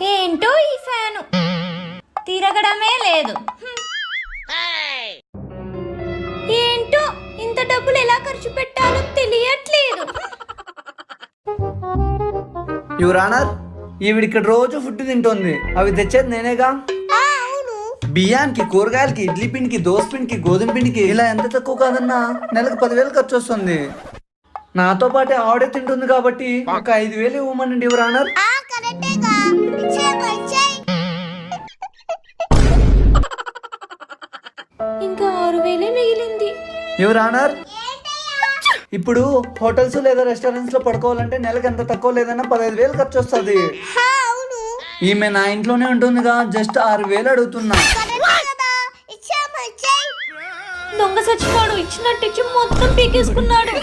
ఏంటో ఈ ఫ్యాను తిరగడమే లేదు. ఏంటో ఇంత డబ్బులు ఎలా ఖర్చు పెట్టాలో తెలియట్లేదు. యువర్ ఆనర్, ఈవిడ ఇక్కడ రోజు ఫుడ్ తింటోంది. అవి తెచ్చేది నేనేగా. బియ్యానికి, కూరగాయలకి, ఇడ్లీ పిండికి, దోశ పిండికి, గోధుమ పిండికి ఇలా ఎంత తక్కువ కాదన్నా నెలకు 10,000 ఖర్చు వస్తుంది. నాతో పాటే ఆవిడే తింటుంది కాబట్టి ఒక 5,000 ఇవ్వమనండి యువర్ ఆనర్. ఇంకా 6,000 మిగిలింది. యువర్ ఆనర్, ఇప్పుడు హోటల్స్ లేదా రెస్టారెంట్స్ లో పడుకోవాలంటే నెలకు ఎంత తక్కువ లేదన్నా 15,000 ఖర్చు వస్తుంది. ఈమె నా ఇంట్లోనే ఉంటుందిగా, జస్ట్ 6,000 అడుగుతున్నా. దొంగ సచ్చిపోడు, ఇచ్చినట్టు ఇచ్చి మొత్తం పీకేసుకున్నాడు.